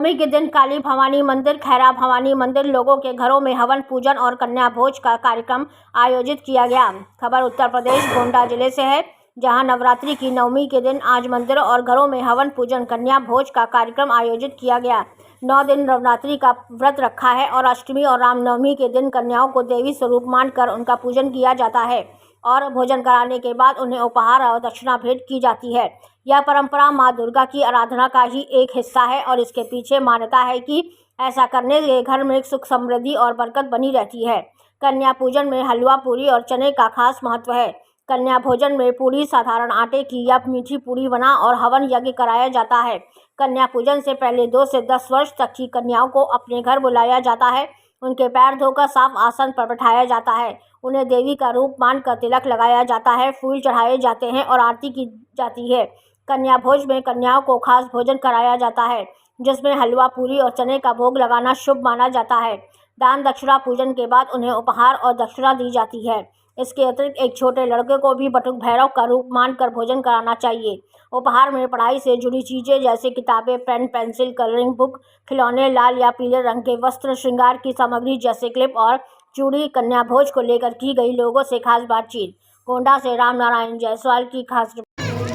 नवमी के दिन काली भवानी मंदिर, खैरा भवानी मंदिर लोगों के घरों में हवन पूजन और कन्या भोज का कार्यक्रम आयोजित किया गया। खबर उत्तर प्रदेश गोंडा जिले से है, जहां नवरात्रि की नवमी के दिन आज मंदिरों और घरों में हवन पूजन कन्या भोज का कार्यक्रम आयोजित किया गया। 9 दिन नवरात्रि का व्रत रखा है और अष्टमी और रामनवमी के दिन कन्याओं को देवी स्वरूप मानकर उनका पूजन किया जाता है और भोजन कराने के बाद उन्हें उपहार और दक्षिणा भेंट की जाती है। यह परंपरा मां दुर्गा की आराधना का ही एक हिस्सा है और इसके पीछे मान्यता है कि ऐसा करने से घर में सुख समृद्धि और बरकत बनी रहती है। कन्या पूजन में हलवा पूरी और चने का खास महत्व है। कन्या भोजन में पूरी साधारण आटे की या मीठी पूरी बना और हवन यज्ञ कराया जाता है। कन्या पूजन से पहले 2 से 10 वर्ष तक की कन्याओं को अपने घर बुलाया जाता है। उनके पैर धोकर साफ आसन पर बैठाया जाता है। उन्हें देवी का रूप मानकर तिलक लगाया जाता है, फूल चढ़ाए जाते हैं और आरती की जाती है। कन्या भोज में कन्याओं को खास भोजन कराया जाता है, जिसमें हलवा पूरी और चने का भोग लगाना शुभ माना जाता है। दान दक्षिणा पूजन के बाद उन्हें उपहार और दक्षिणा दी जाती है। इसके अतिरिक्त एक छोटे लड़के को भी बटुक भैरव का रूप मानकर भोजन कराना चाहिए। उपहार में पढ़ाई से जुड़ी चीज़ें जैसे किताबें, पेन, पेंसिल, कलरिंग बुक, खिलौने, लाल या पीले रंग के वस्त्र, श्रृंगार की सामग्री जैसे क्लिप और चूड़ी। कन्या भोज को लेकर की गई लोगों से खास बातचीत। गोंडा से राम नारायण जायसवाल की खास।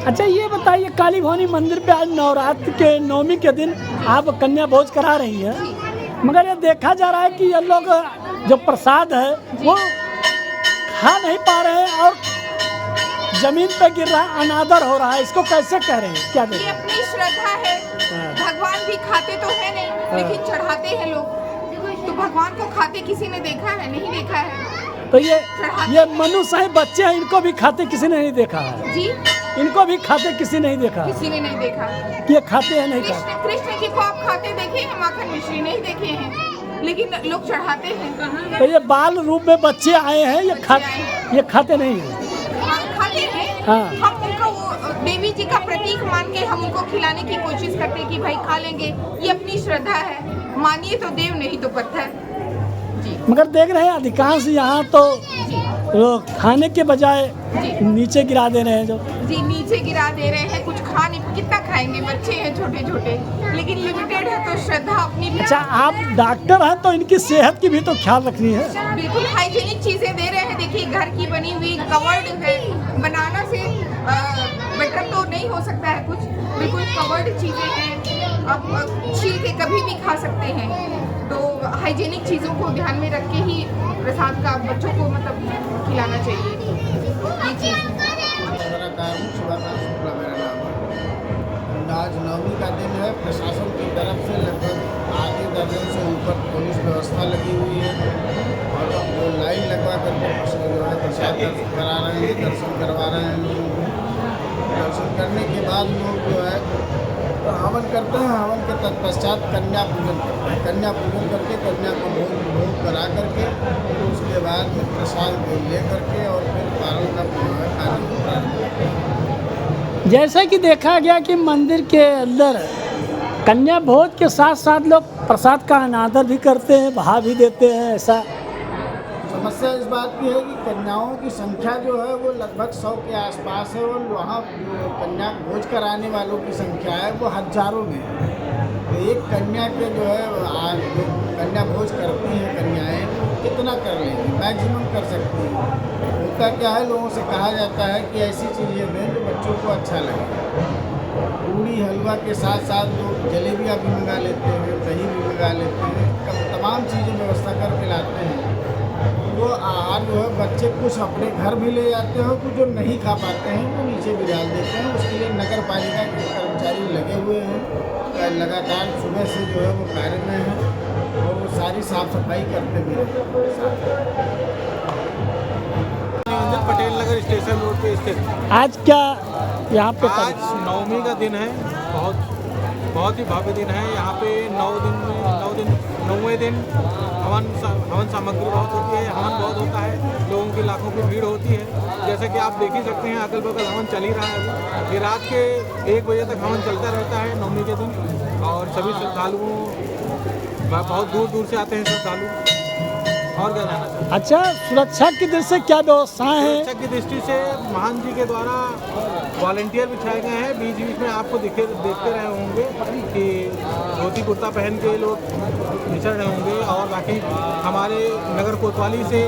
अच्छा, ये बताइए, काली भवानी मंदिर पे आज नवरात्र के नवमी के दिन आप कन्या भोज करा रही हैं, मगर ये देखा जा रहा है कि ये लोग जो प्रसाद है वो खा नहीं पा रहे हैं और जमीन पे गिर रहा है, अनादर हो रहा है। इसको कैसे कह रहे हैं? क्या ये अपनी श्रद्धा है। भगवान भी खाते तो है नहीं, लेकिन चढ़ाते हैं लोग। तो भगवान को खाते किसी ने देखा है? नहीं देखा है। तो ये मनुष्य है, बच्चे हैं, इनको भी खाते किसी ने नहीं देखा है जी। इनको भी खाते किसी ने नहीं देखा, किसी ने नहीं देखा ये खाते हैं नहीं खाते। कृष्ण जी को आप खाते देखे हैं, माखन मिश्री नहीं देखे हैं, लेकिन लोग चढ़ाते हैं। तो ये बाल रूप में बच्चे आए हैं, ये खाते नहीं है। खाते हैं। हाँ। हम उनको देवी जी का प्रतीक मान के हम उनको खिलाने की कोशिश करते हैं कि भाई खा लेंगे। ये अपनी श्रद्धा है, मानिए तो देव, नहीं तो पत्थर जी। मगर देख रहे हैं अधिकांश यहाँ तो लोग खाने के बजाय नीचे गिरा दे रहे हैं। जो जी नीचे गिरा दे रहे हैं, कुछ खा नहीं, कितना खाएंगे, बच्चे हैं छोटे छोटे, लेकिन लिमिटेड है तो श्रद्धा अपनी। अच्छा, आप डॉक्टर हैं तो इनकी सेहत की भी तो ख्याल रखनी है। बिल्कुल हाइजीनिक चीजें दे रहे हैं। देखिए, घर की बनी हुई कवर्ड है, बनाना से बेटर तो नहीं हो सकता है कुछ। बिल्कुल कवर्ड चीजें हैं, आप छील के कभी भी खा सकते हैं। तो हाइजीनिक चीज़ों को ध्यान में रख के ही प्रसाद का बच्चों को मतलब खिलाना चाहिए। ये चीज़ मेरा नाम है। आज नवमी का दिन है। प्रशासन की तरफ से लगभग आधे दर्जन से ऊपर पुलिस व्यवस्था लगी हुई है और वो लाइन लगवा करके जो है प्रसाद करा रहे हैं, दर्शन करवा रहे हैं लोगों को। दर्शन करने के बाद लोग जो है तो हवन करते हैं। हवन के तत्पश्चात कन्या पूजन करते हैं। कन्या पूजन करके कन्या को भोग करा करके तो उसके बाद में प्रसाद ले करके और फिर पारण का कार्य प्रारंभ करते हैं। जैसा कि देखा गया कि मंदिर के अंदर कन्या भोज के साथ साथ लोग प्रसाद का अनादर भी करते हैं, बहा भी देते हैं। ऐसा समस्या इस बात की है कि कन्याओं की संख्या जो है वो लगभग 100 के आसपास है और वहाँ जो कन्या भोज कराने वालों की संख्या है वो हजारों में है। तो एक कन्या के जो है जो कन्या भोज करती हैं कन्याएँ, वो कितना कर लेंगी? मैक्सिमम कर सकती हैं। होता क्या है, लोगों से कहा जाता है कि ऐसी चीज़ें दें जो बच्चों को अच्छा लगे। पूड़ी हलवा के साथ साथ लोग जलेबियाँ भी मंगा लेते हैं, दही भी मंगा लेते हैं, तमाम चीज़ें व्यवस्था करके लाते हैं। वो आहार जो है बच्चे कुछ अपने घर भी ले जाते हैं, कुछ जो नहीं खा पाते हैं वो नीचे भी डाल देते हैं। उसके लिए नगर पालिका के कर्मचारी लगे हुए हैं, लगातार सुबह से जो है वो कार्य में हैं और वो सारी साफ सफाई करते भी रहते हैं। पटेल नगर स्टेशन रोड पे स्थित। आज क्या यहाँ पे आज नवमी का दिन है, बहुत ही भव्य दिन है। यहाँ पे 9वें दिन हवन सामग्री बहुत होती है, हवन बहुत होता है, लोगों की लाखों की भीड़ होती है। जैसे कि आप देख ही सकते हैं, अगल बगल हवन चल ही रहा है अभी। ये रात के 1 बजे तक हवन चलता रहता है नवमी के दिन और सभी श्रद्धालुओं बहुत दूर दूर से आते हैं श्रद्धालु। और क्या जाना चाहिए? अच्छा, सुरक्षा की दृष्टि से क्या व्यवस्थाएं हैं? सुरक्षा की दृष्टि से महान जी के द्वारा वॉलंटियर बिछाए गए हैं। बीच बीच में आपको देखते रहे होंगे कि धोती कुर्ता पहन के लोग विचर रहे होंगे। और बाकी हमारे नगर कोतवाली से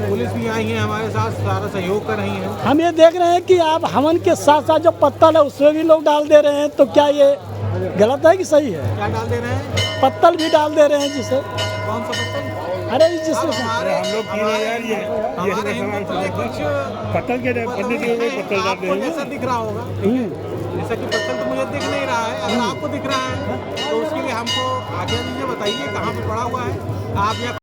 पुलिस भी आई है, हमारे साथ सारा सहयोग कर रही है। हम ये देख रहे हैं कि आप हवन के साथ साथ जो पत्तल है उसमें भी लोग डाल दे रहे हैं, तो क्या ये गलत है कि सही है? क्या डाल दे रहे हैं? पत्तल भी डाल दे रहे हैं जिसे, कौन सा पत्तल? अरे जिससे हमारे हम लोग 3000 ये हमारे हिंदुत्व के कुछ पत्तल के पंडित जी में पत्तल डालते आपको हैं। जैसा दिख रहा होगा, जैसा कि पत्तल तो मुझे दिख नहीं रहा है, अगर आपको दिख रहा है तो उसके लिए हमको आज्ञा दीजिए, बताइए कहाँ पे पड़ा हुआ है। आप यहाँ